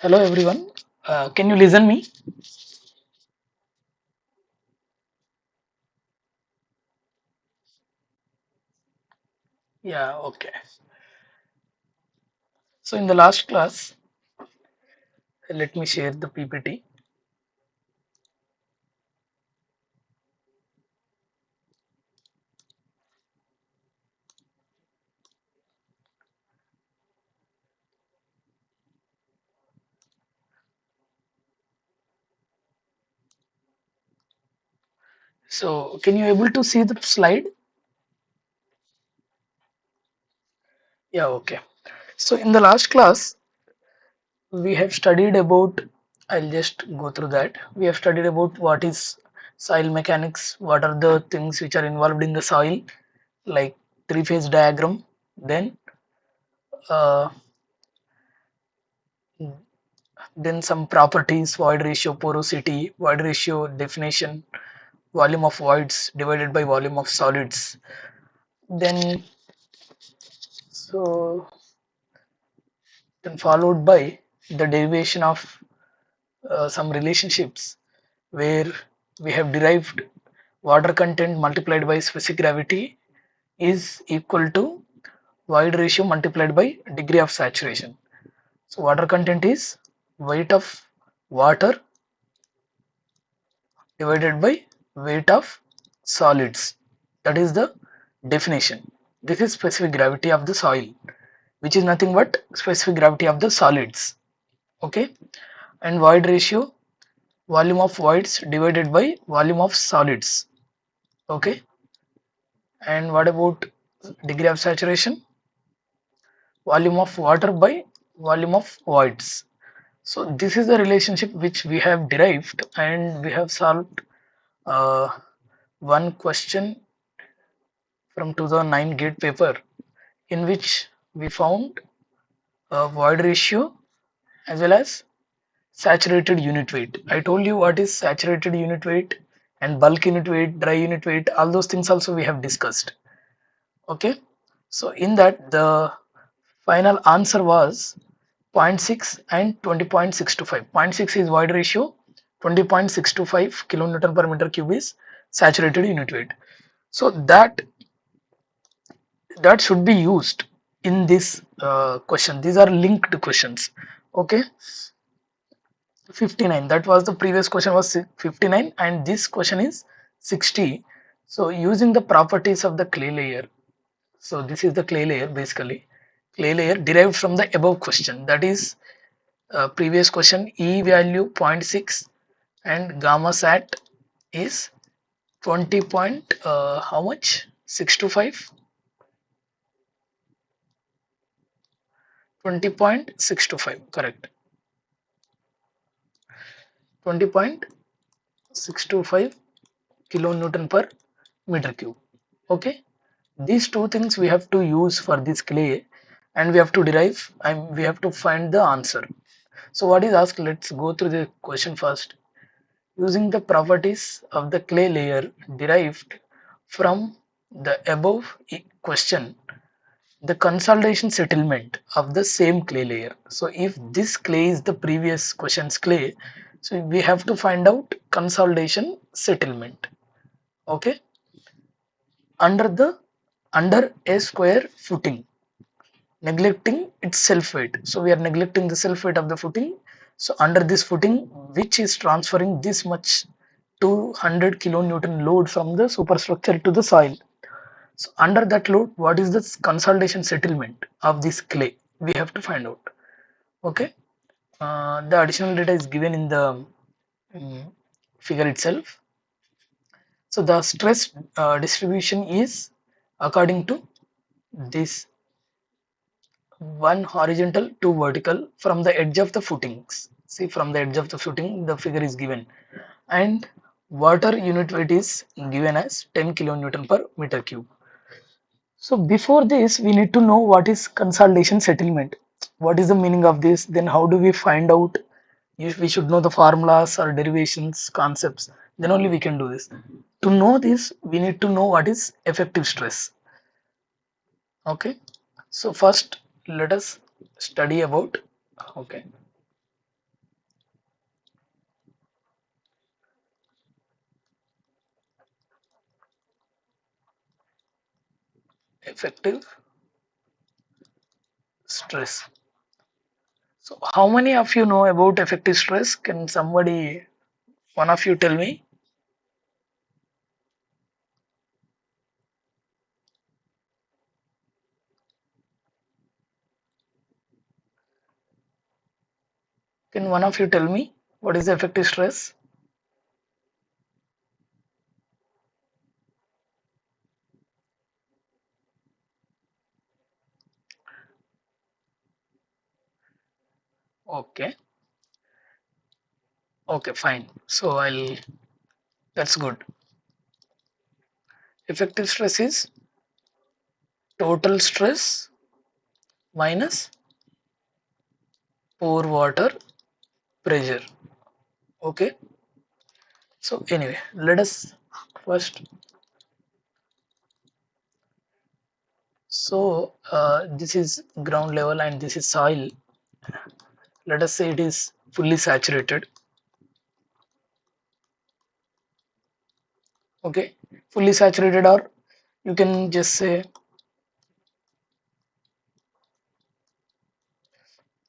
Hello everyone. Can you listen me? Yeah, okay. So in the last class, let me share the PPT. So can you able to see the slide? Yeah, okay. So in the last class, we have studied about, I'll just go through that. We have studied about what is soil mechanics, what are the things which are involved in the soil, like three-phase diagram, then uh, some properties, void ratio, porosity, void ratio definition, volume of voids divided by volume of solids. Then so then followed by the derivation of some relationships where we have derived water content multiplied by specific gravity is equal to void ratio multiplied by degree of saturation. So water content is weight of water divided by weight of solids. That is the definition. This is specific gravity of the soil, which is nothing but specific gravity of the solids. Okay, and void ratio, volume of voids divided by volume of solids. Okay, and what about degree of saturation? Volume of water by volume of voids. So this is the relationship which we have derived, and we have solved uh, one question from 2009 gate paper in which we found a void ratio as well as saturated unit weight. I told you what is saturated unit weight and bulk unit weight, dry unit weight, all those things also we have discussed. Okay, so in that the final answer was zero point 0.6 and 20.625. 0. 0.6 is void ratio, 20.625 kilonewton per meter cube is saturated unit weight. So that should be used in this question. These are linked questions. Okay, 59, that was the previous question was 59 and this question is 60. So using the properties of the clay layer, so this is the clay layer, basically clay layer derived from the above question, that is previous question, E value zero point 0.6 and gamma sat is 20 point how much, 625, 20.625, correct, 20.625 kilonewton per meter cube. Okay, these two things we have to use for this clay, and we have to derive and we have to find the answer. So what is asked, let's go through the question first. Using the properties of the clay layer derived from the above question, the consolidation settlement of the same clay layer. So if this clay is the previous question's clay, so we have to find out consolidation settlement. Okay, under the under a square footing, neglecting its self weight. So we are neglecting the self weight of the footing. So under this footing, which is transferring this much 200 kilonewton load from the superstructure to the soil. So under that load, what is the consolidation settlement of this clay? We have to find out. Okay, the additional data is given in the figure itself. So the stress distribution is according to this, one horizontal, two vertical from the edge of the footings. See, from the edge of the footing, the figure is given, and water unit weight is given as 10 kilonewton per meter cube. So before this, we need to know what is consolidation settlement. What is the meaning of this? Then how do we find out? We should know the formulas or derivations, concepts. Then only we can do this. To know this, we need to know what is effective stress. Okay. So first, let us study about. Okay. effective stress. So how many of you know about effective stress? Can somebody, one of you tell me? Can one of you tell me what is effective stress? Okay, okay, fine. So that's good. Effective stress is total stress minus pore water pressure. Okay. So anyway, let us first. So this is ground level and this is soil. Let us say it is fully saturated. Okay, fully saturated, or you can just say,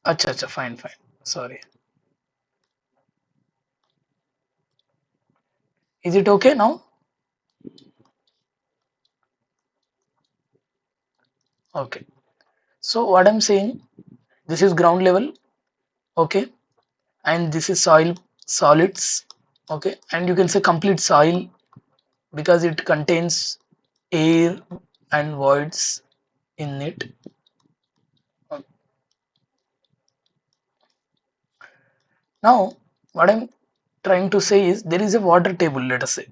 acha, acha, fine, fine. Sorry. Is it okay now? Okay. So what I'm saying, this is ground level. Okay, and this is soil solids. Okay, and you can say complete soil because it contains air and voids in it. Now, what I'm trying to say is there is a water table, let us say.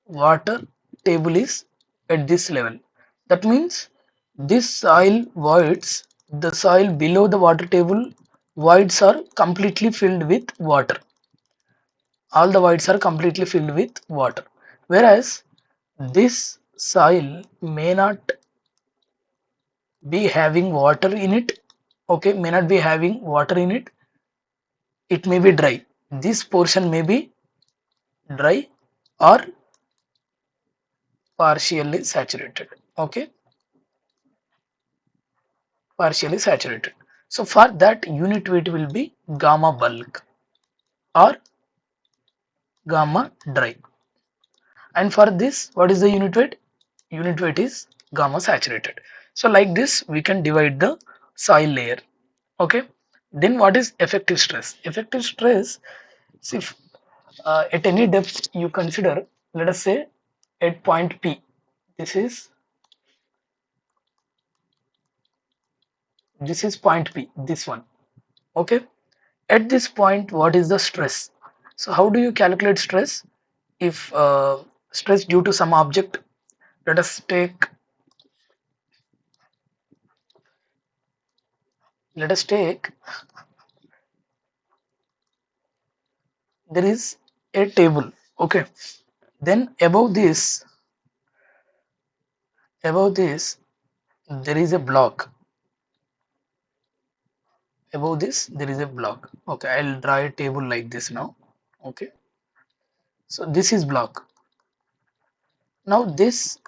Water table is at this level. That means this soil voids, the soil below the water table voids are completely filled with water. All the voids are completely filled with water. Whereas this soil may not be having water in it. Okay, may not be having water in it. It may be dry. This portion may be dry or partially saturated. Okay, partially saturated. So for that unit weight will be gamma bulk or gamma dry. And for this, what is the unit weight? Unit weight is gamma saturated. So like this, we can divide the soil layer. Okay. Then what is effective stress? Effective stress, see, if at any depth you consider, let us say at point P, this is point P, this one. Okay. At this point, what is the stress? So how do you calculate stress? If stress due to some object, let us take let us take there is a table. Okay, then above this there is a block. Above this there is a block. Okay, I'll draw a table like this now. Okay, so this is block. Now this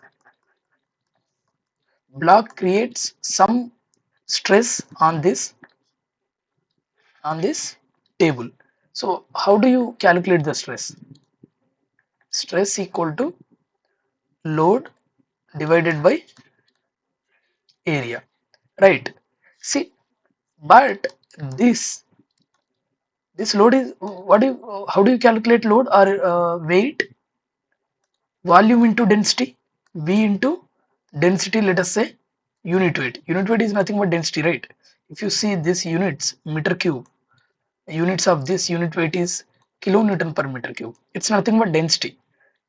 block creates some stress on this table. So how do you calculate the stress? Stress equal to load divided by area, right? See, but this this load is, what do you, how do you calculate load or weight? Volume into density, v into density, let us say unit weight. Unit weight is nothing but density, right? If you see this units meter cube, units of this unit weight is kilonewton per meter cube. It's nothing but density.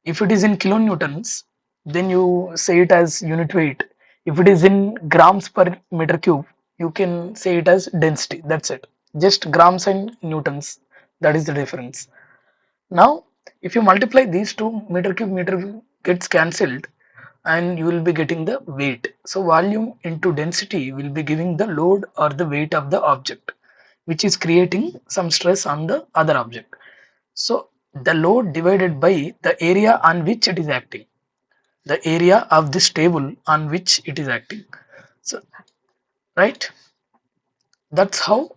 If it is in kilonewtons, then you say it as unit weight. If it is in grams per meter cube, you can say it as density. That's it. Just grams and newtons, that is the difference. Now, if you multiply these two, meter cube gets cancelled and you will be getting the weight. So volume into density will be giving the load or the weight of the object, which is creating some stress on the other object. So the load divided by the area on which it is acting. the area of this table on which it is acting. So right, that's how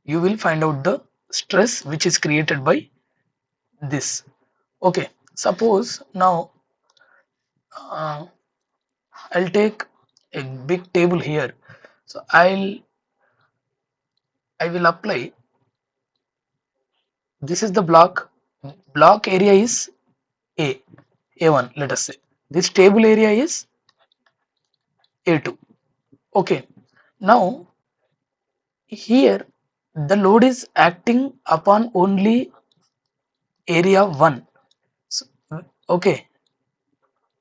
you will find out the stress which is created by this. Okay, suppose now uh, I'll take a big table here. So I will apply, this is the block area is a a1, let us say this table area is a2. Okay, now here the load is acting upon only area 1. So, okay,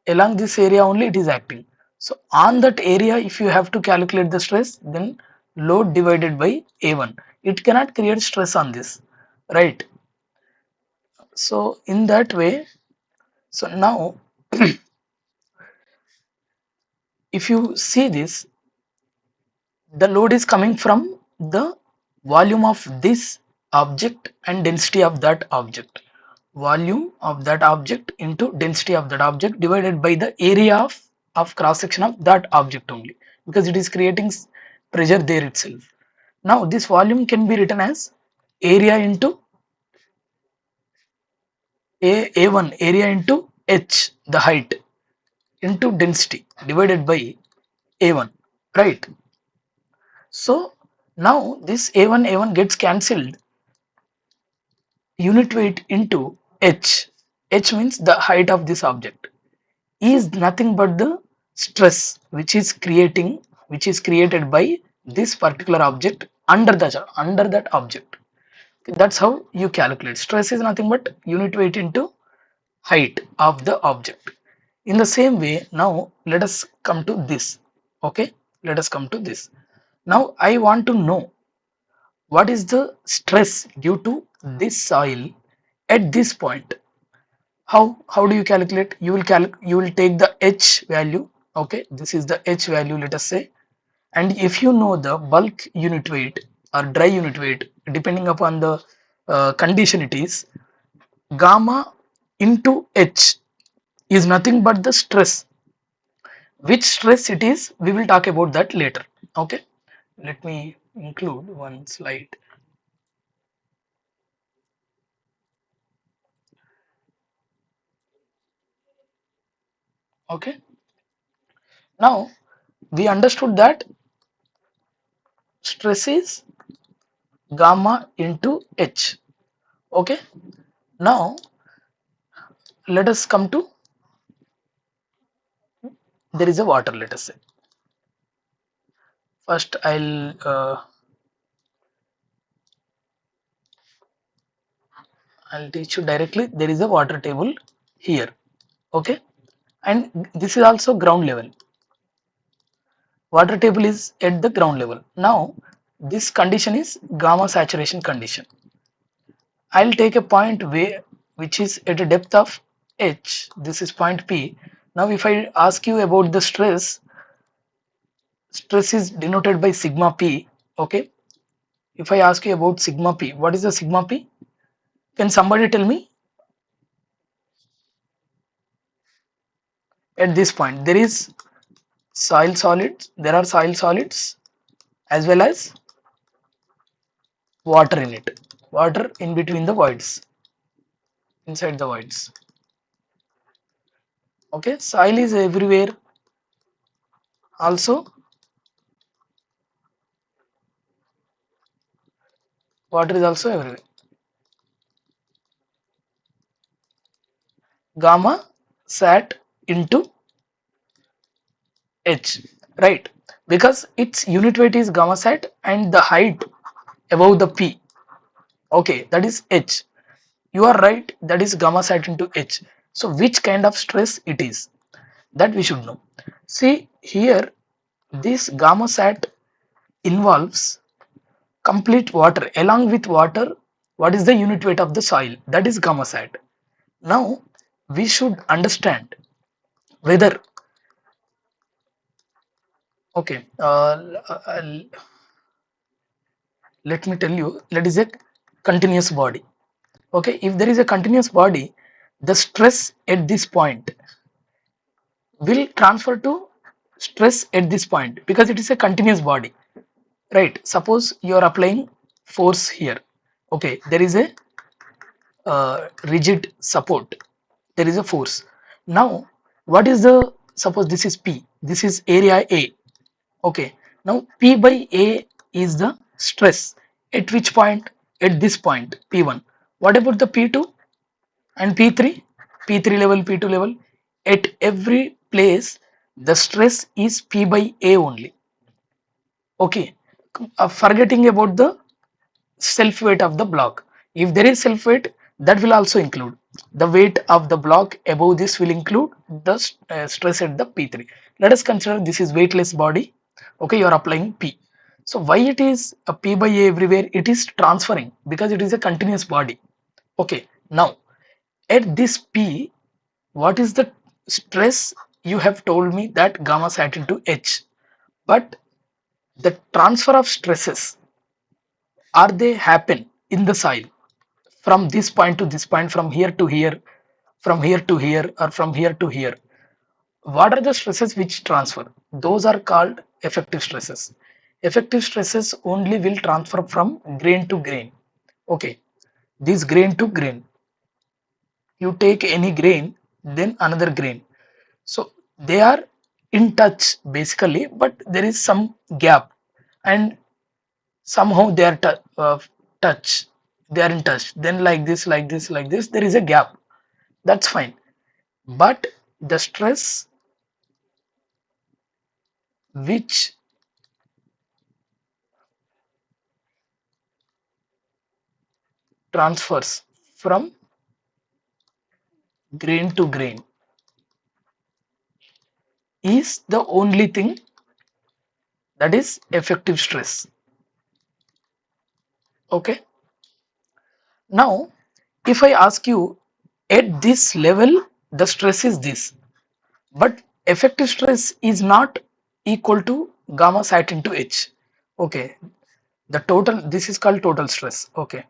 along this area only it is acting. So on that area, if you have to calculate the stress, then load divided by a1, it cannot create stress on this, right? So in that way, so now if you see this, the load is coming from the volume of this object and density of that object. Volume of that object into density of that object divided by the area of cross section of that object only, because it is creating pressure there itself. Now this volume can be written as area into a1, area into h, the height, into density divided by a1, right? So now this a1 gets cancelled, unit weight into h. H means the height of this object is nothing but the stress which is created by this particular object under that object. That's how you calculate. Stress is nothing but unit weight into height of the object. In the same way, now let us come to this. Okay, let us come to this. Now I want to know what is the stress due to this soil at this point. How do you calculate? You will take the h value. Okay, this is the h value, let us say, and if you know the bulk unit weight or dry unit weight, depending upon the condition, it is gamma into h is nothing but the stress. Which stress it is, we will talk about that later. Okay, let me include one slide. Okay, now we understood that stress is gamma into h. Okay, now let us come to, there is a water, let us say. First I'll teach you directly. There is a water table here. Okay, and this is also ground level. Water table is at the ground level. Now this condition is gamma saturation condition. I'll take a point where, which is at a depth of h. This is point P. Now if I ask you about the stress, stress is denoted by sigma P. Okay, if I ask you about sigma P, what is the sigma P? Can somebody tell me? At this point there is soil solids, there are soil solids as well as water in it, water in between the voids, inside the voids. Okay, soil is everywhere, also water is also everywhere. Gamma sat into h, right? Because its unit weight is gamma sat and the height above the P, okay, that is h. You are right, that is gamma sat into h. So which kind of stress it is, that we should know. See here, this gamma sat involves complete water. Along with water, what is the unit weight of the soil? That is gamma sat. Now we should understand whether, okay, let me tell you, that is a continuous body. Okay, if there is a continuous body, the stress at this point will transfer to stress at this point because it is a continuous body, right? Suppose you are applying force here. Okay, there is a rigid support, there is a force. Now what is the, suppose this is P, this is area A. Okay, now P by A is the stress at which point, at this point P1. What about the P2 and P3, P3 level, P2 level? At every place the stress is P by A only. Okay, forgetting about the self weight of the block. If there is self weight, that will also include the weight of the block above this will include the stress at the P3. Let us consider this is weightless body. Okay, you are applying P. So why it is a P by A everywhere? It is transferring because it is a continuous body. Okay, now at this P, what is the stress? You have told me that gamma sat into H, but the transfer of stresses, are they happen in the soil from this point to this point, from here to here, from here to here, or from here to here? What are the stresses which transfer? Those are called effective stresses. Effective stresses only will transfer from grain to grain. Okay, this grain to grain, you take any grain then another grain, so they are in touch basically, but there is some gap, and somehow they are touch, they are in touch, then like this, like this, like this, there is a gap. That's fine, but the stress which transfers from grain to grain is the only thing that is effective stress. Okay, now if I ask you, at this level the stress is this, but effective stress is not equal to gamma sat into H. Okay, the total, this is called total stress. Okay,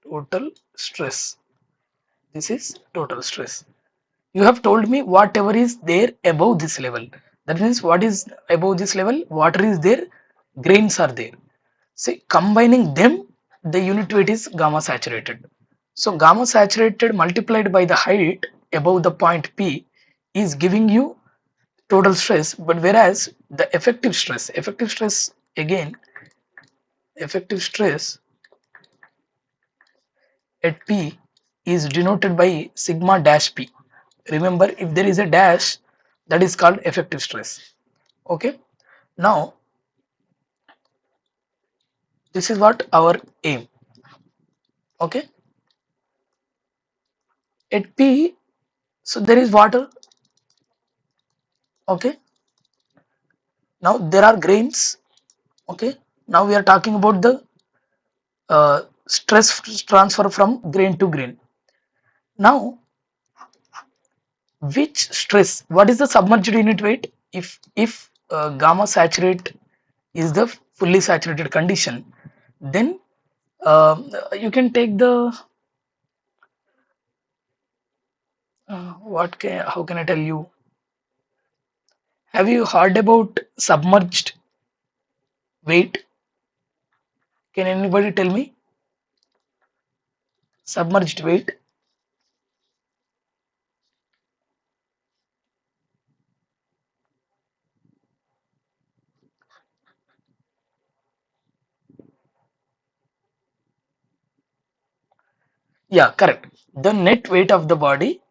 total stress, this is total stress. You have told me whatever is there above this level, that means what is above this level, water is there, grains are there. See, combining them, the unit weight is gamma saturated. So gamma saturated multiplied by the height above the point P is giving you total stress, but whereas the effective stress again, effective stress at P is denoted by sigma dash P. Remember, if there is a dash, that is called effective stress. Okay, now this is what our aim. Okay, at P, so there is water. Okay, now there are grains. Okay, now we are talking about the stress transfer from grain to grain. Now which stress, what is the submerged unit weight? If gamma saturate is the fully saturated condition, then you can take the how can I tell you, have you heard about submerged weight? Can anybody tell me submerged weight? Yeah, correct. The net weight of the body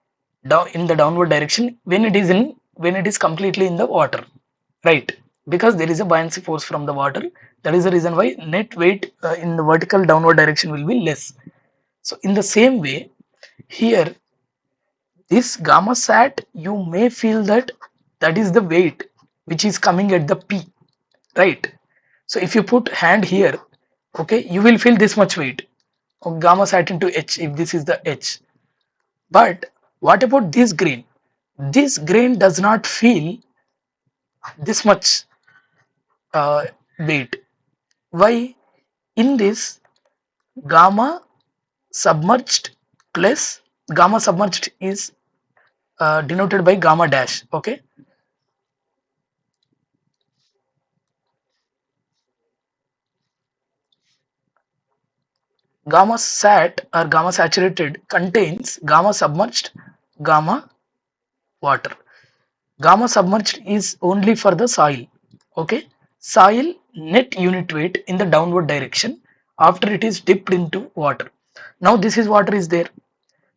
down in the downward direction when it is in, when it is completely in the water, right? Because there is a buoyancy force from the water, that is the reason why net weight in the vertical downward direction will be less. So in the same way here, this gamma sat, you may feel that that is the weight which is coming at the P, right? So if you put hand here, okay, you will feel this much weight of gamma sat into H if this is the H. But what about this grain? This grain does not feel this much weight. Why? In this gamma submerged plus gamma submerged is denoted by gamma dash. Okay, gamma sat or gamma saturated contains gamma submerged, gamma water. Gamma submerged is only for the soil. Okay, soil net unit weight in the downward direction after it is dipped into water. Now this is water is there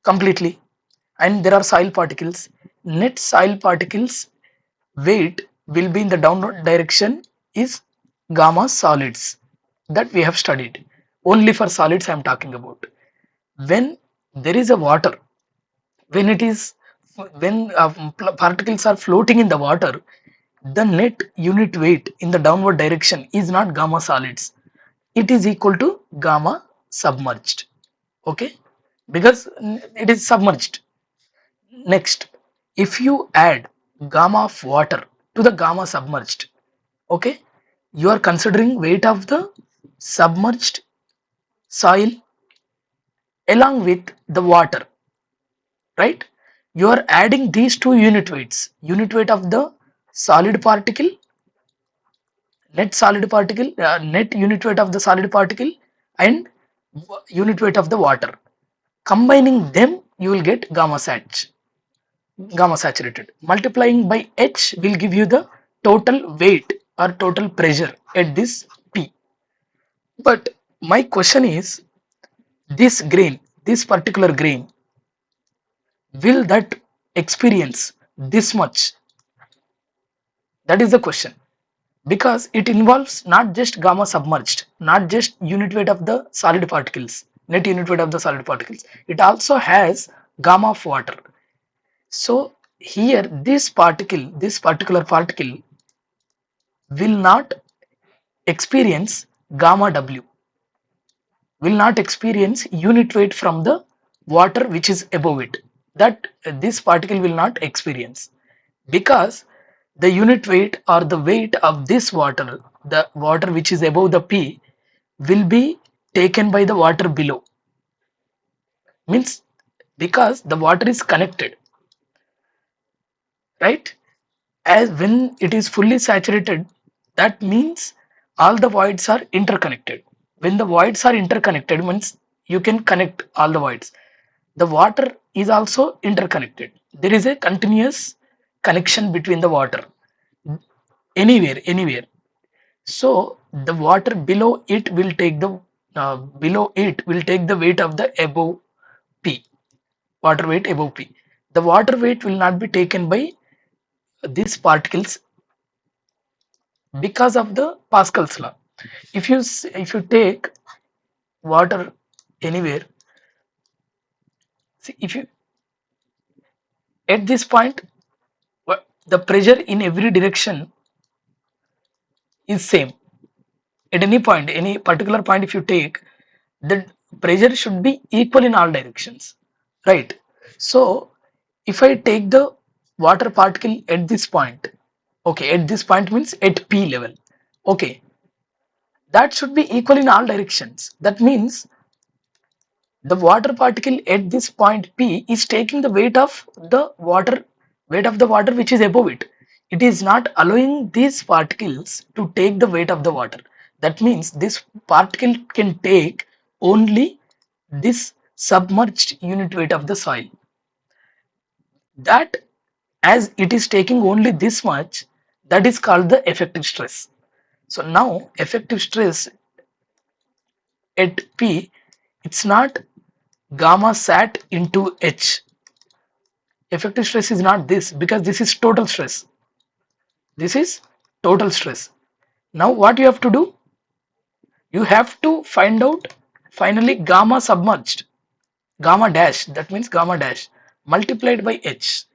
completely, and there are soil particles. Net soil particles weight will be in the downward direction is gamma solids that we have studied. Only for solids I am talking about. When there is a water, when it is when particles are floating in the water, the net unit weight in the downward direction is not gamma solids. It is equal to gamma submerged. Okay, because it is submerged. Next, if you add gamma of water to the gamma submerged, okay, you are considering weight of the submerged soil along with the water, right? You are adding these two unit weight of the solid particle, net unit weight of the solid particle, and unit weight of the water. Combining them, you will get gamma saturated. Multiplying by H will give you the total weight or total pressure at this P. But my question is, this particular grain, will that experience this much? That is the question. Because it involves not just gamma submerged, not just unit weight of the solid particles, net unit weight of the solid particles. It also has gamma of water. So here this particular particle will not experience gamma W, will not experience unit weight from the water which is above it. That this particle will not experience, because the unit weight or the weight of this water, the water which is above the P, will be taken by the water below. Means because the water is connected, right? As when it is fully saturated, that means all the voids are interconnected. When the voids are interconnected means you can connect all the voids. The water is also interconnected. There is a continuous connection between the water anywhere. So the water below it will take the weight of the above P, water weight above P. The water weight will not be taken by these particles because of the Pascal's law. If you take water anywhere, see, if you at this point, the pressure in every direction is same. At any point, any particular point, if you take, the pressure should be equal in all directions, right? So if I take the water particle at this point, okay, at this point means at P level, okay, that should be equal in all directions. That means the water particle at this point P is taking the weight of the water which is above it. It is not allowing these particles to take the weight of the water. That means this particle can take only this submerged unit weight of the soil. That, as it is taking only this much, that is called the effective stress. So now effective stress at P, it's not gamma sat into H. Effective stress is not this, because this is total stress. This is total stress. Now what you have to do? You have to find out finally gamma submerged, gamma dash, that means gamma dash multiplied by H.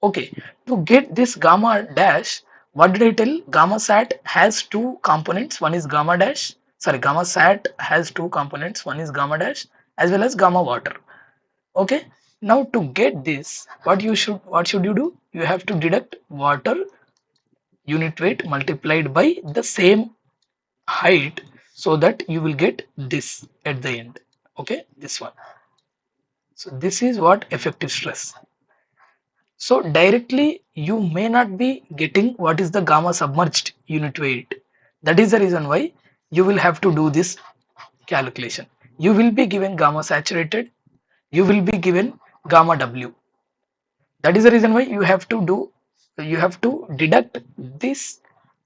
Okay, to get this gamma dash, what did I tell? Gamma sat has two components. One is gamma dash. Sorry, gamma sat has two components. One is gamma dash as well as gamma water. Okay. Now to get this, what should you do? You have to deduct water unit weight multiplied by the same height, so that you will get this at the end. Okay, this one. So this is what effective stress. So directly you may not be getting what is the gamma submerged unit weight. That is the reason why you will have to do this calculation. You will be given gamma saturated, you will be given gamma W. That is the reason why you have to deduct this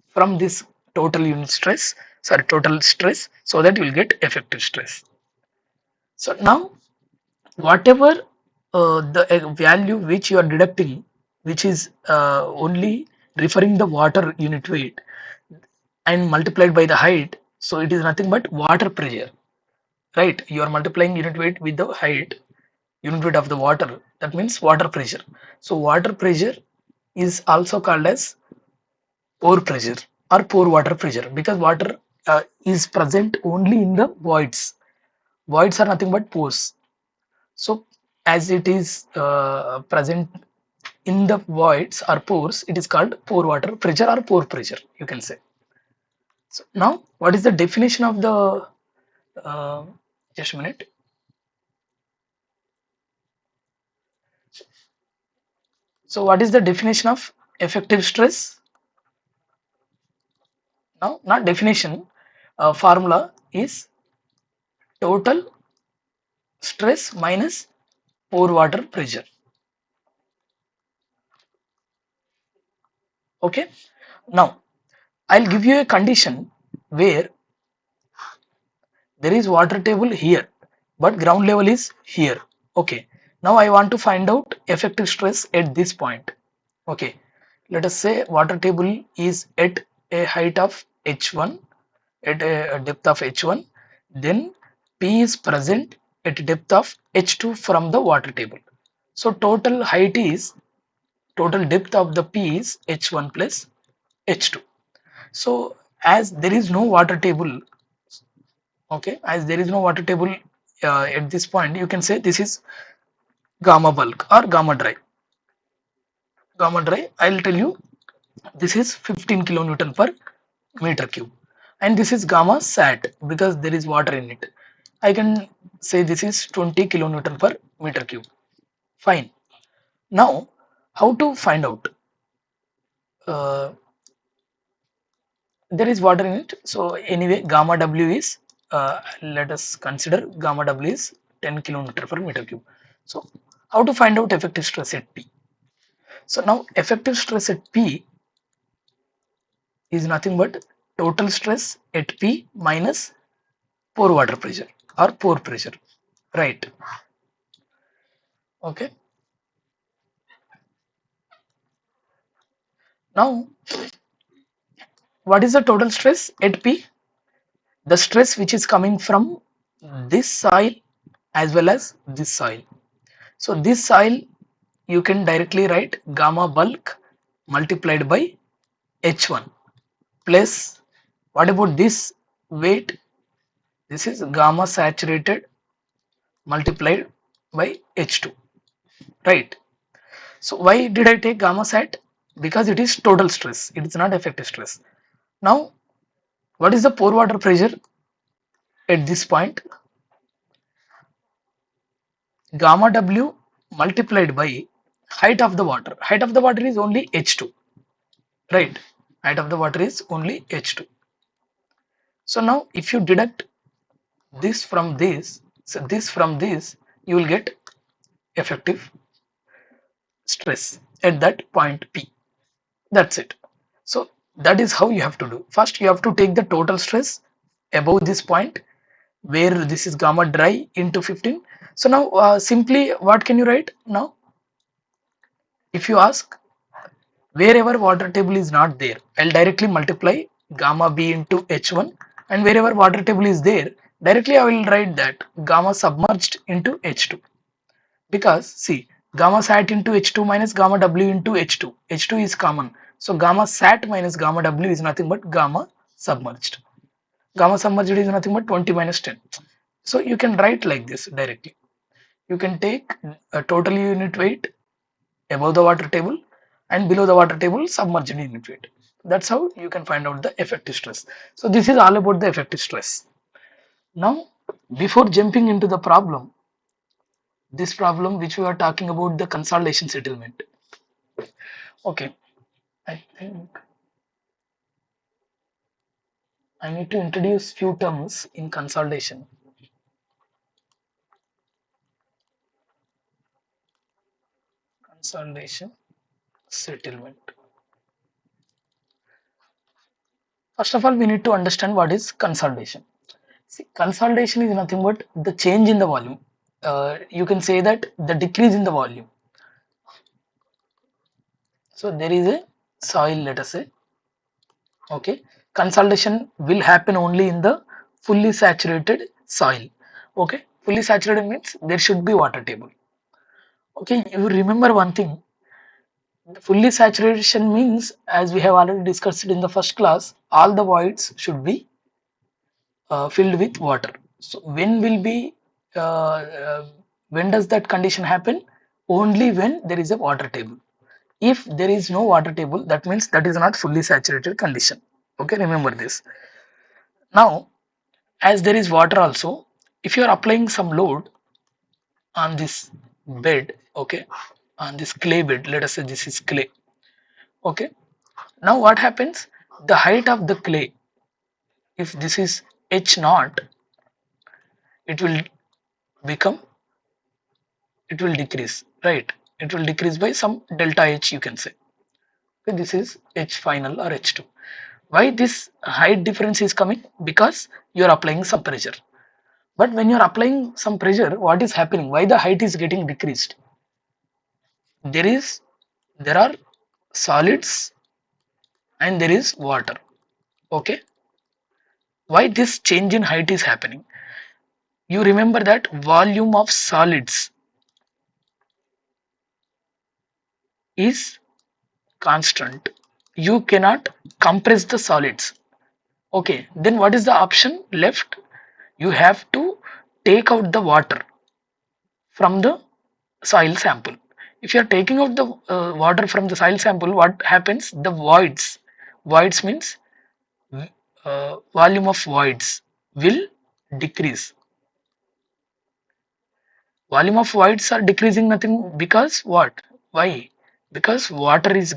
from this total unit stress, sorry, total stress, so that you will get effective stress. So now whatever the value which you are deducting, which is only referring the water unit weight and multiplied by the height, so it is nothing but water pressure, right? You are multiplying unit weight with the height, unit weight of the water, that means water pressure. So water pressure is also called as pore pressure or pore water pressure, because water is present only in the voids are nothing but pores. So as it is present in the voids or pores, it is called pore water pressure or pore pressure, you can say. So now what is the definition of the uh, just a minute. So what is the definition of effective stress? Now, not definition, formula is total stress minus pore water pressure. Okay. Now, I'll give you a condition where there is water table here, but ground level is here. Okay. Now I want to find out effective stress at this point. Okay. Let us say water table is at a height of h1, at a depth of h1, then P is present at depth of h2 from the water table. So total depth of the P is h1 plus h2. So as there is no water table, okay, as there is no water table at this point, you can say this is gamma bulk or gamma dry. Gamma dry, I'll tell you, this is 15 kilonewton per meter cube, and this is gamma sat because there is water in it. I can say this is 20 kilonewton per meter cube. Fine. Now how to find out, uh, there is water in it. So anyway, gamma W is, let us consider gamma W is 10 kilometer per meter cube. So how to find out effective stress at P? So now effective stress at P is nothing but total stress at P minus pore water pressure or pore pressure, right? Okay. Now what is the total stress at P? The stress which is coming from this soil as well as this soil. So this soil you can directly write gamma bulk multiplied by H1 plus, what about this weight? This is gamma saturated multiplied by H2, right? So why did I take gamma sat? Because it is total stress, it is not effective stress. Now what is the pore water pressure at this point? Gamma W multiplied by height of the water. Height of the water is only H2, right? Height of the water is only H2. So now if you deduct this from this, so this from this, you will get effective stress at that point P. That's it. So that is how you have to do. First you have to take the total stress above this point where this is gamma dry into 15. So now simply what can you write now? If you ask wherever water table is not there, I'll directly multiply gamma B into H1, and wherever water table is there, directly I will write that gamma submerged into H2, because see, gamma sat into H2 minus gamma W into H2, H2 is common, so gamma sat minus gamma W is nothing but gamma submerged. Gamma submerged is nothing but 20 minus 10. So you can write like this directly. You can take a total unit weight above the water table and below the water table submerged unit weight. That's how you can find out the effective stress. So this is all about the effective stress. Now before jumping into the problem, this problem which we are talking about, the consolidation settlement. Okay, I think I need to introduce few terms in consolidation. Consolidation settlement. First of all, we need to understand what is consolidation. See, consolidation is nothing but the change in the volume. You can say that the decrease in the volume. So there is a soil, let us say. Okay, consolidation will happen only in the fully saturated soil. Okay, fully saturated means there should be water table. Okay, you remember one thing. Fully saturation means, as we have already discussed it in the first class, all the voids should be filled with water. So uh, uh, when does that condition happen? Only when there is a water table. If there is no water table, that means that is not fully saturated condition. Okay, remember this. Now, as there is water also, if you are applying some load on this bed, okay, on this clay bed, let us say this is clay. Okay, now what happens? The height of the clay, if this is h naught, it will become, it will decrease, right? It will decrease by some delta h, you can say. Okay, this is h final or h2. Why this height difference is coming? Because you are applying some pressure. But when you are applying some pressure, what is happening? Why the height is getting decreased? There is, there are solids and there is water. Okay, why this change in height is happening? You remember that volume of solids is constant. You cannot compress the solids. Okay, then what is the option left? You have to take out the water from the soil sample. If you are taking out the water from the soil sample, what happens? The voids means volume of voids will decrease. Volume of voids are decreasing nothing because what? Why? Because water is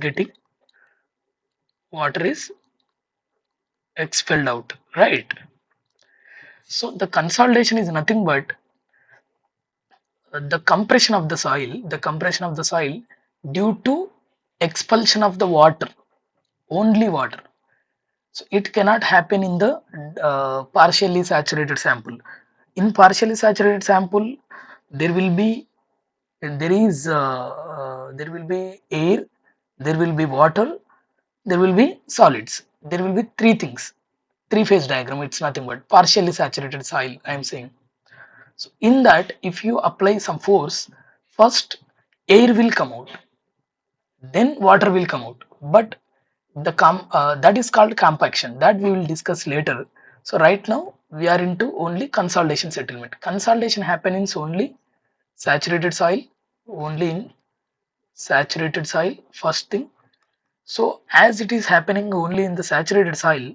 expelled out, right? So the consolidation is nothing but the compression of the soil due to expulsion of the water, only water. So it cannot happen in the partially saturated sample. In partially saturated sample, there will be there will be air, there will be water, there will be solids. There will be three things. Three phase diagram. It's nothing but partially saturated soil. I am saying. So in that, if you apply some force, first air will come out, then water will come out. But that is called compaction. That we will discuss later. So right now we are into only consolidation settlement. Consolidation happens only saturated soil, only in saturated soil. First thing. So as it is happening only in the saturated soil,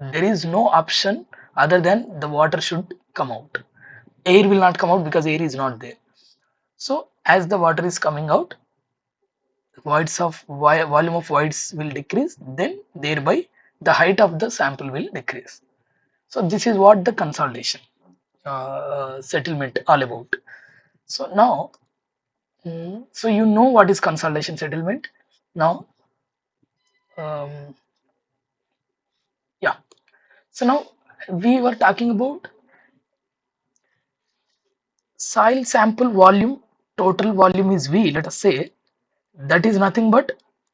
there is no option other than the water should come out. Air will not come out because air is not there. So as the water is coming out, volume of voids will decrease, then thereby the height of the sample will decrease. So this is what the consolidation settlement all about. So now, so you know what is consolidation settlement. Now, um, yeah. So now we were talking about soil sample volume. Total volume is V. Let us say that is nothing but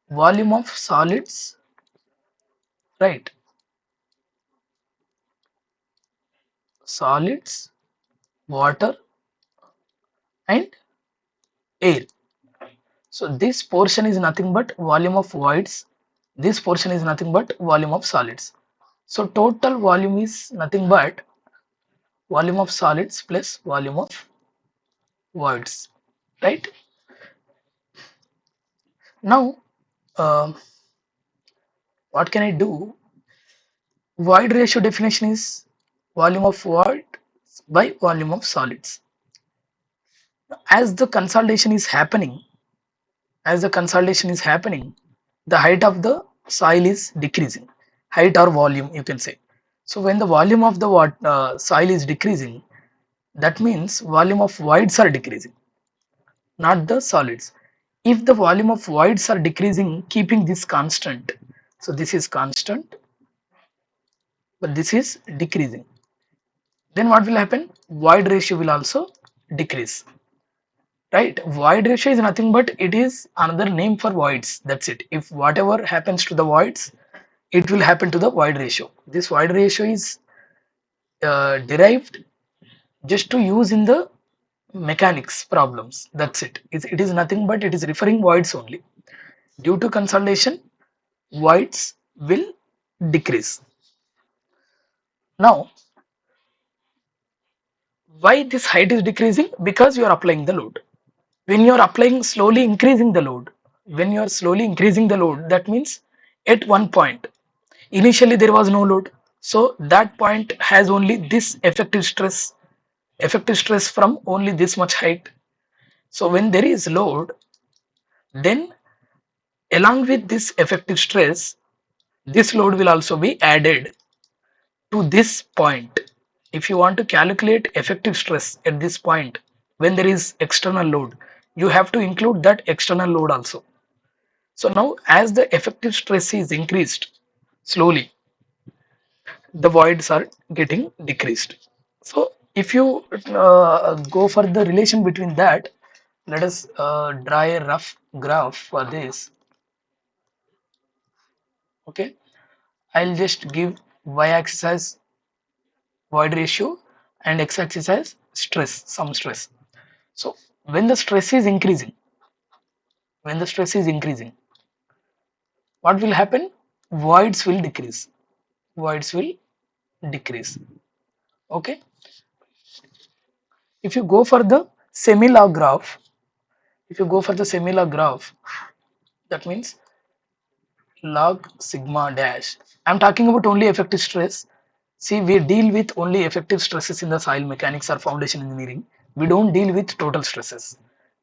volume of solids, right? Solids, water, and air. So this portion is nothing but volume of voids. This portion is nothing but volume of solids. So total volume is nothing but volume of solids plus volume of voids, right? Now, um what can I do? Void ratio definition is volume of void by volume of solids. As the consolidation is happening, As the consolidation is happening, the height of the soil is decreasing, height or volume you can say. So when the volume of the soil is decreasing, that means volume of voids are decreasing, not the solids. If the volume of voids are decreasing, keeping this constant, so this is constant, but this is decreasing, then what will happen? Void ratio will also decrease, right? Void ratio is nothing but it is another name for voids. That's it. If whatever happens to the voids, it will happen to the void ratio. This void ratio is derived just to use in the mechanics problems. That's it. It is nothing but it is referring voids only. Due to consolidation, voids will decrease. Now, why this height is decreasing? Because you are applying the load. When you are applying slowly increasing the load, when you are slowly increasing the load, that means at one point, initially there was no load. So that point has only this effective stress from only this much height. So when there is load, then along with this effective stress, this load will also be added to this point. If you want to calculate effective stress at this point, when there is external load, you have to include that external load also. So now as the effective stress is increased slowly, the voids are getting decreased. So if you go for the relation between that, let us draw a rough graph for this. Okay, I'll just give y-axis as void ratio and x-axis as stress, some stress. So when the stress is increasing, when the stress is increasing, what will happen? Voids will decrease. Voids will decrease. Okay. If you go for the semi-log graph, if you go for the semi-log graph, that means log sigma dash. I'm talking about only effective stress. See, we deal with only effective stresses in the soil mechanics or foundation engineering. We don't deal with total stresses.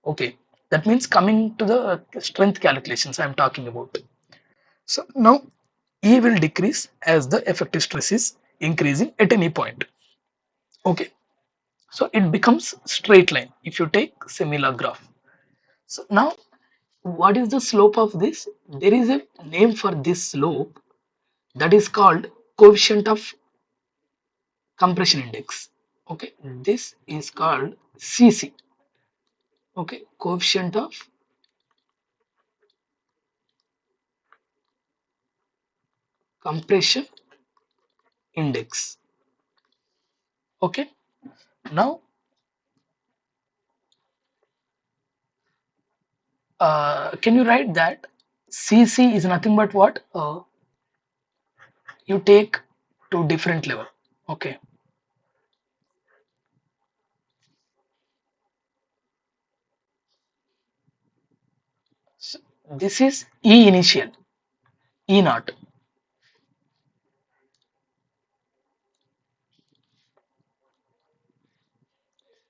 Okay, that means coming to the strength calculations I'm talking about. So now E will decrease as the effective stress is increasing at any point. Okay, so it becomes straight line if you take semi-log graph. So now what is the slope of this? There is a name for this slope, that is called coefficient of compression index. Okay, this is called CC. Okay, coefficient of compression index. Okay, now can you write that CC is nothing but what you take to different level. Okay, so this is E initial, E naught.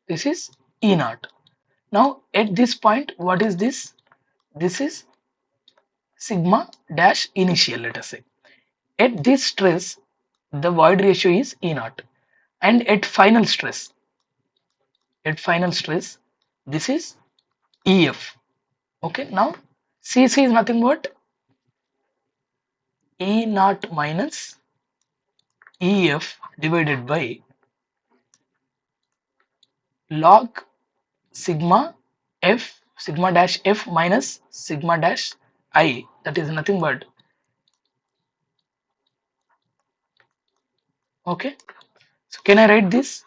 This is E naught. Now at this point, what is this? This is sigma dash initial, let us say. At this stress, the void ratio is E naught. And at final stress, this is EF. Okay, now CC is nothing but E naught minus EF divided by log sigma F, sigma dash F minus sigma dash I, that is nothing but, okay. So can I write this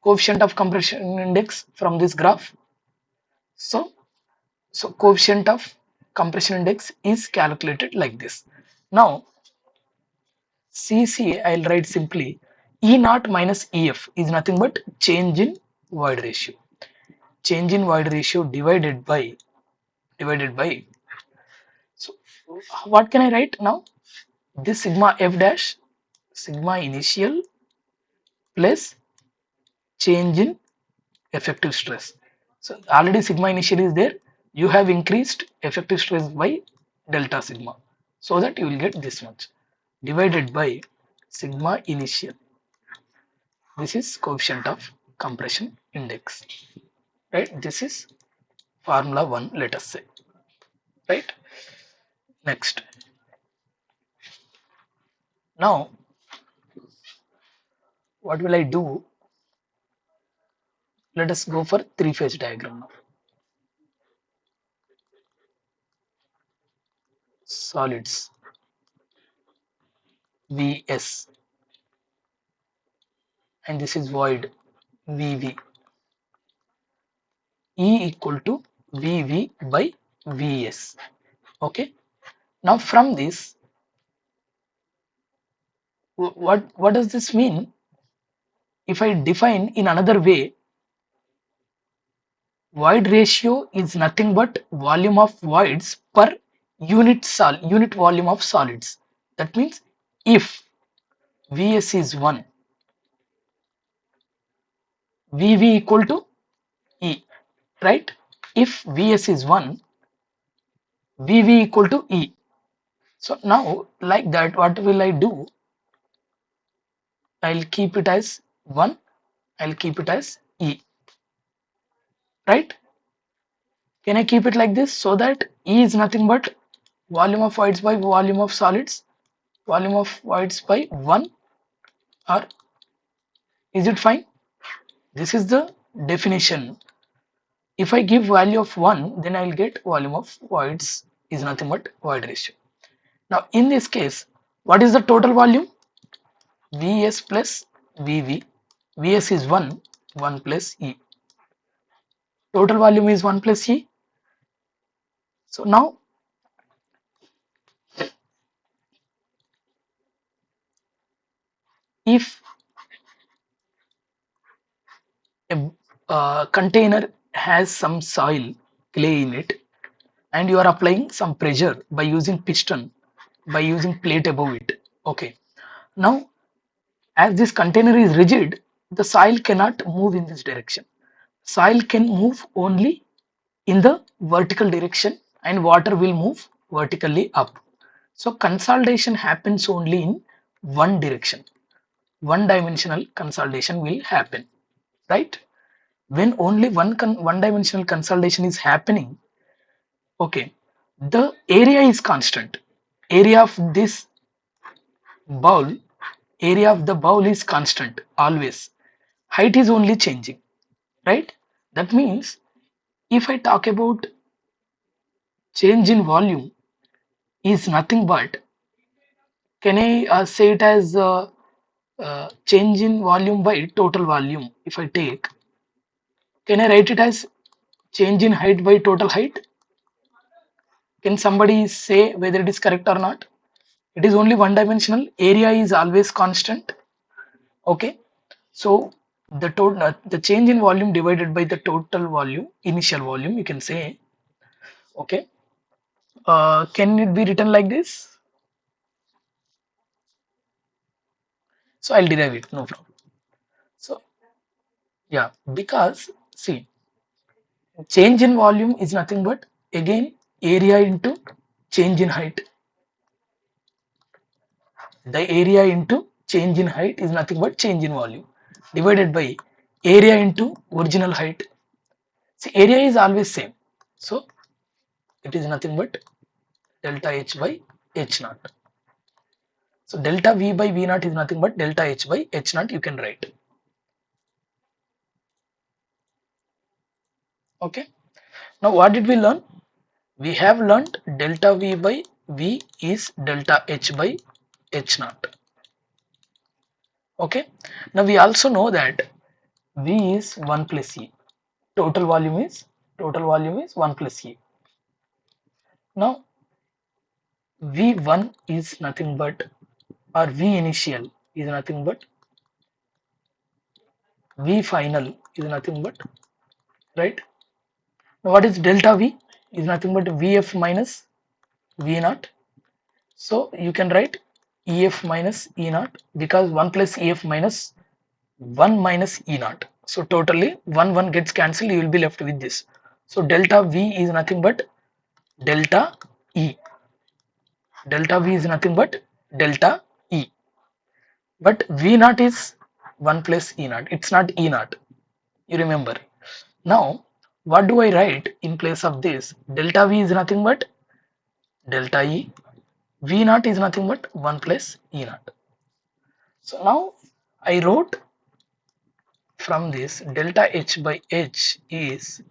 coefficient of compression index from this graph? So, so coefficient of compression index is calculated like this. Now CC I'll write simply E naught minus EF is nothing but change in void ratio. Change in void ratio divided by. So what can I write now? This sigma F dash, sigma initial plus change in effective stress. So already sigma initial is there. you have increased effective stress by delta sigma, so that you will get this much divided by sigma initial. This is coefficient of compression index, right? This is formula 1, let us say, right? Next, now what will I do? Let us go for three phase diagram now. Solids Vs, and this is void Vv. E equal to Vv by Vs. Okay. Now from this, what does this mean? If I define in another way, void ratio is nothing but volume of voids per unit volume of solids. That means if Vs is 1, Vv equal to E, right? If Vs is 1, Vv equal to E. So now like that, what will I do? I'll keep it as 1, I'll keep it as E, right? Can I keep it like this, so that E is nothing but volume of voids by volume of solids, volume of voids by 1, or is it fine? This is the definition. If I give value of 1, then I'll get volume of voids is nothing but void ratio. Now in this case, what is the total volume? Vs plus Vv. Vs is 1, 1 plus E. Total volume is 1 plus E. So now if a container has some soil, clay in it, and you are applying some pressure by using piston, by using plate above it. Okay. Now, as this container is rigid, the soil cannot move in this direction. Soil can move only in the vertical direction, and water will move vertically up. So consolidation happens only in one direction. One dimensional consolidation will happen, right? When only one dimensional consolidation is happening, okay, the area is constant. Area of this bowl, area of the bowl is constant always. Height is only changing, right? That means if I talk about change in volume is nothing but, can I say it as change in volume by total volume? If I take, can I write it as change in height by total height? Can somebody say whether it is correct or not? It is only one dimensional. Area is always constant. Okay. So the change in volume divided by the total volume, initial volume, you can say. Okay. Can it be written like this? So I'll derive it. No problem. So yeah, because see, change in volume is nothing but again area into change in height. The area into change in height is nothing but change in volume divided by area into original height. See, area is always same. So it is nothing but delta H by H naught. So delta V by V naught is nothing but delta H by H naught, you can write. Okay. Now what did we learn? We have learned delta V by V is delta H by H naught. Okay. Now we also know that V is 1 plus E. Total volume is 1 plus E. Now V1 is nothing but, or V initial is nothing but, V final is nothing but, right? Now what is delta V? Is nothing but Vf minus V naught. So you can write Ef minus E naught, because 1 plus Ef minus 1 minus E naught. So totally 1 1 gets cancelled, you will be left with this. So delta v is nothing but delta e. Delta v is nothing but delta e. But v naught is 1 plus e naught. It's not e naught. You remember. Now, what do I write in place of this? Delta v is nothing but delta e. V naught is nothing but 1 plus e naught. So now I wrote from this delta h by h is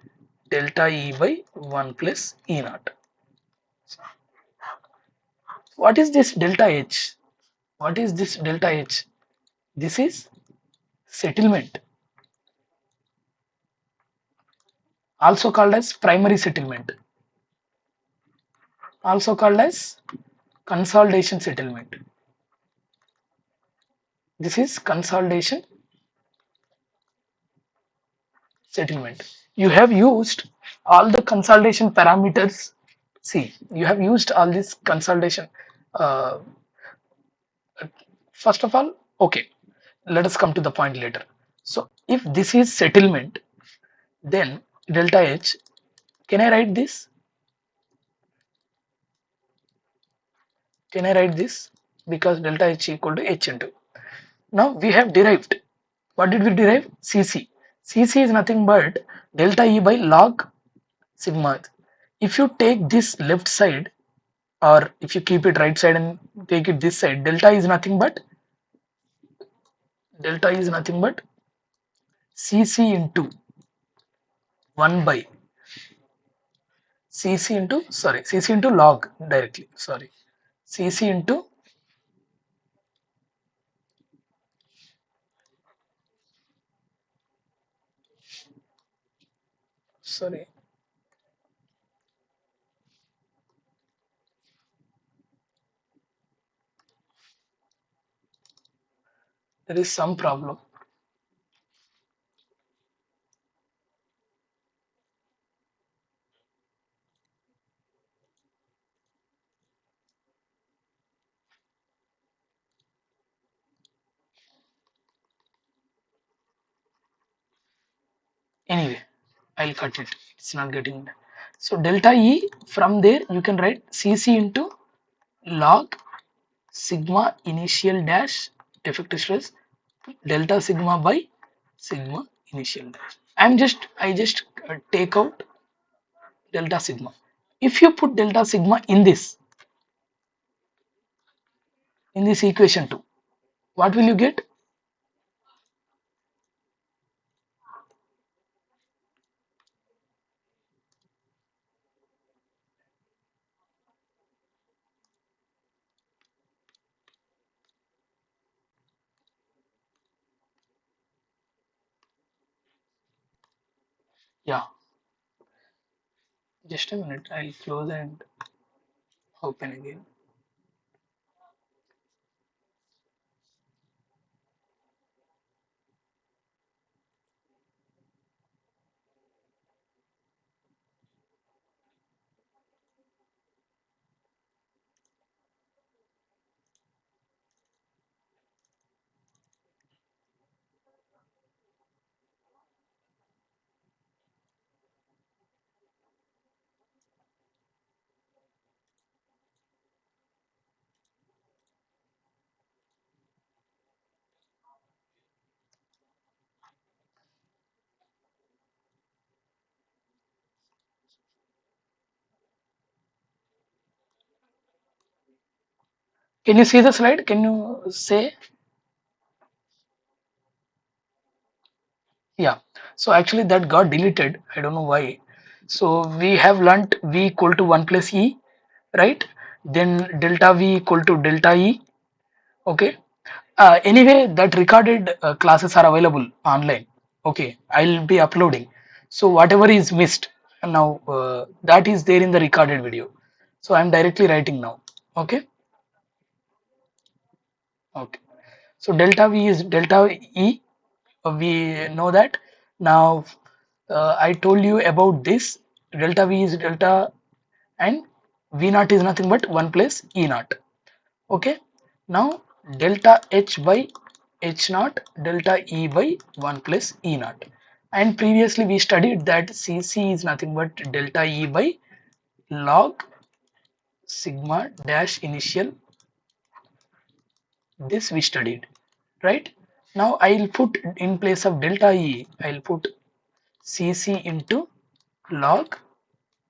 delta e by 1 plus e naught. What is this delta h? What is this delta h? This is settlement, also called as primary settlement, also called as consolidation settlement. This is consolidation settlement. You have used all the consolidation parameters. See, you have used all this consolidation. Uh, First of all, okay, let us come to the point later. So, if this is settlement, then delta H, can I write this? Can I write this? Because delta H equal to H into. Now we have derived. What did we derive? Cc. Cc is nothing but delta E by log sigma. If you take this left side, or if you keep it right side and take it this side, delta is nothing but Cc into 1 by Cc into log directly, sorry, Cc into, sorry, there is some problem. Anyway, I'll cut it, it's not getting. So delta E, from there you can write Cc into log sigma initial dash effective stress delta sigma by sigma initial dash. I just take out delta sigma. If you put delta sigma in this equation 2, what will you get? Yeah, just a minute, I'll close and open again. Can you see the slide? Can you say? Yeah, so actually that got deleted, I don't know why. So we have learnt v equal to 1 plus e, right? Then delta v equal to delta e. Okay. Anyway, that recorded classes are available online. Okay, I'll be uploading. So whatever is missed now, that is there in the recorded video. So I'm directly writing now. Okay. Okay. So delta v is delta e. We know that now. I told you about this. Delta v is delta, and v naught is nothing but 1 plus e naught. Okay. Now delta h by h naught, delta e by 1 plus e naught. And previously we studied that Cc is nothing but delta E by log sigma dash initial. This we studied, right? Now I'll put in place of delta E, I'll put Cc into log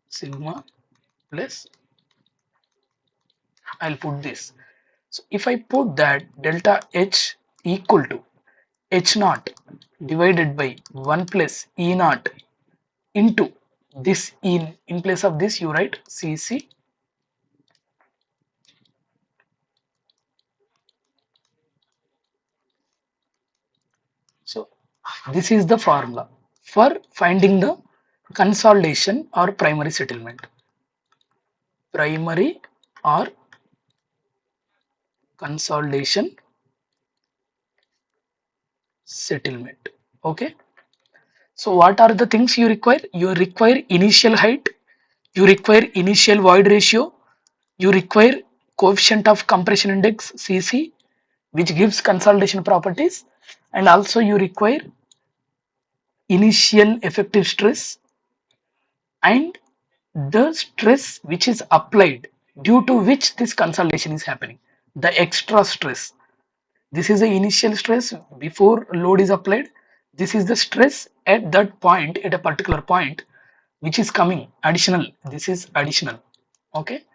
sigma plus, I'll put this. So if I put that delta H equal to H naught divided by 1 plus E naught into this, in place of this you write Cc. So this is the formula for finding the consolidation or primary settlement. Primary or consolidation settlement. Okay. So what are the things you require? You require initial height, you require initial void ratio, you require coefficient of compression index Cc, which gives consolidation properties, and also you require initial effective stress and the stress which is applied due to which this consolidation is happening, the extra stress. This is the initial stress before load is applied. This is the stress at that point, at a particular point, which is coming additional. This is additional. Okay.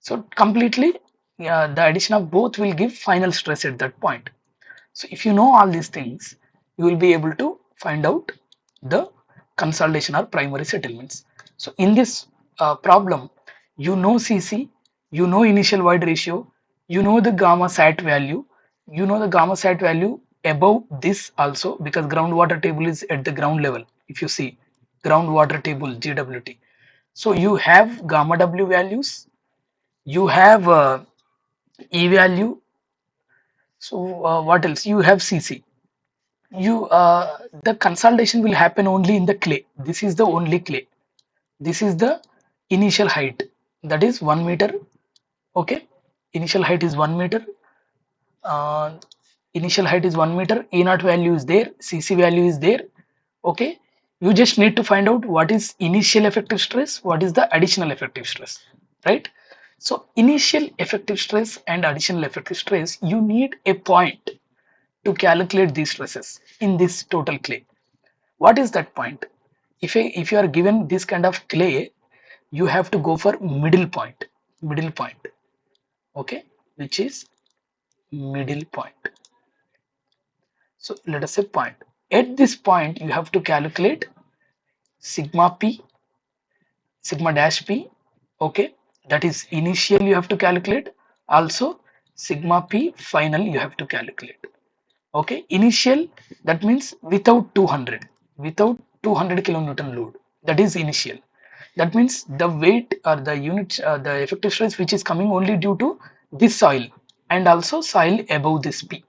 So completely, yeah, the addition of both will give final stress at that point. So if you know all these things, you will be able to find out the consolidation or primary settlements. So in this problem, you know Cc, you know initial void ratio, you know the gamma sat value, you know the gamma sat value above this also, because groundwater table is at the ground level. If you see groundwater table GWT, so you have gamma W values, you have E value. So what else? You have Cc. You the consolidation will happen only in the clay. This is the only clay. This is the initial height, that is 1 meter. Okay, initial height is 1 meter. uh, Initial height is 1 meter. E naught value is there, Cc value is there. Okay, you just need to find out what is initial effective stress, what is the additional effective stress, right? So initial effective stress and additional effective stress, you need a point to calculate these stresses in this total clay. What is that point? If you are given this kind of clay, you have to go for middle point. Okay, which is middle point. So let us say point. At this point, you have to calculate sigma p, sigma dash p. Okay, that is initial you have to calculate. Also sigma p final you have to calculate. Okay, initial, that means without 200, without 200 kilonewton load, that is initial. That means the weight or the unit, the effective stress which is coming only due to this soil and also soil above this P.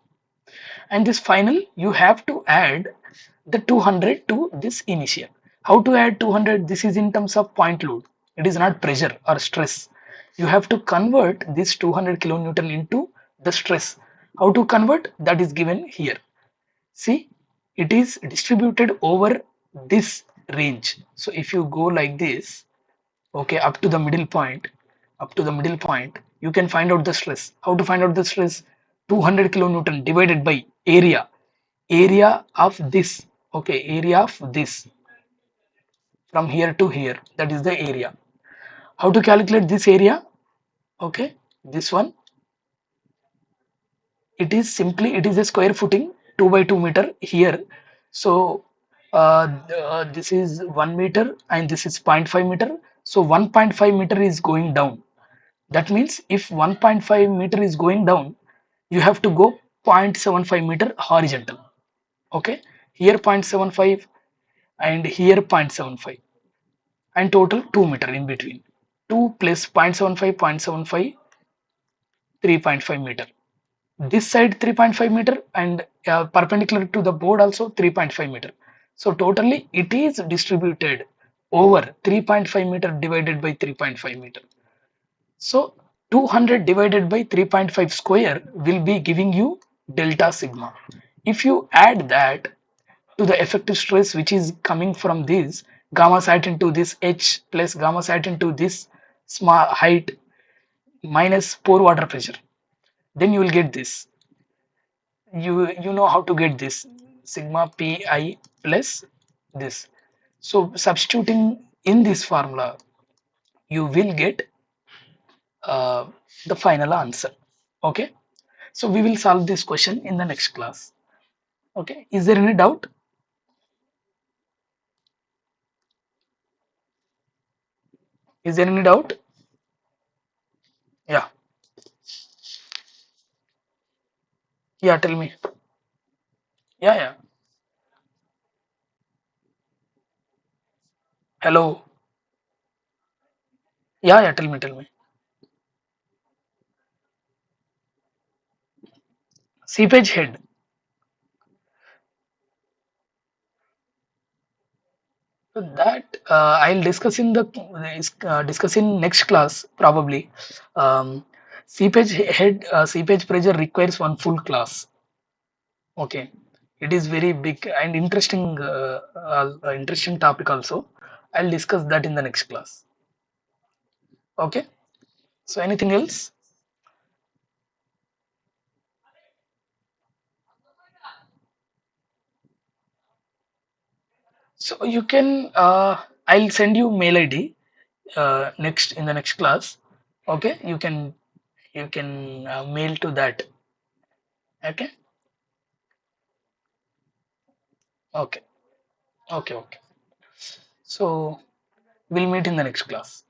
And this final, you have to add the 200 to this initial. How to add 200? This is in terms of point load. It is not pressure or stress. You have to convert this 200 kilonewton into the stress. How to convert? That is given here. See, it is distributed over this range. So if you go like this, okay, up to the middle point, you can find out the stress. How to find out the stress? 200 kilonewton divided by area of this. Okay, area of this from here to here, that is the area. How to calculate this area? Okay, this one, it is simply, it is a square footing, 2 by 2 meter here. So this is 1 meter and this is 0.5 meter. So 1.5 meter is going down. That means if 1.5 meter is going down, you have to go 0.75 meter horizontal. Okay, here 0.75 and here 0.75, and total 2 meter in between. 2 plus 0.75, 0.75, 3.5 meter. This side 3.5 meter and perpendicular to the board also 3.5 meter. So totally it is distributed over 3.5 meter divided by 3.5 meter. So 200 divided by 3.5 square will be giving you delta sigma. If you add that to the effective stress which is coming from this gamma site into this H plus gamma site into this small height minus pore water pressure, then you will get this. You know how to get this sigma pi plus this. So substituting in this formula, you will get uh, the final answer. Okay, so we will solve this question in the next class. Okay, is there any doubt? Is there any doubt? Yeah, yeah, tell me. Yeah, yeah. Hello. Yeah, yeah, tell me. Seepage head. So that I'll discuss in the discuss in next class probably. Seepage head, seepage pressure requires one full class. Okay, it is very big and interesting, interesting topic also. I'll discuss that in the next class. Okay. So anything else? So you can. I'll send you mail ID next in the next class. Okay, you can mail to that. Okay. Okay. Okay. Okay. So we'll meet in the next class.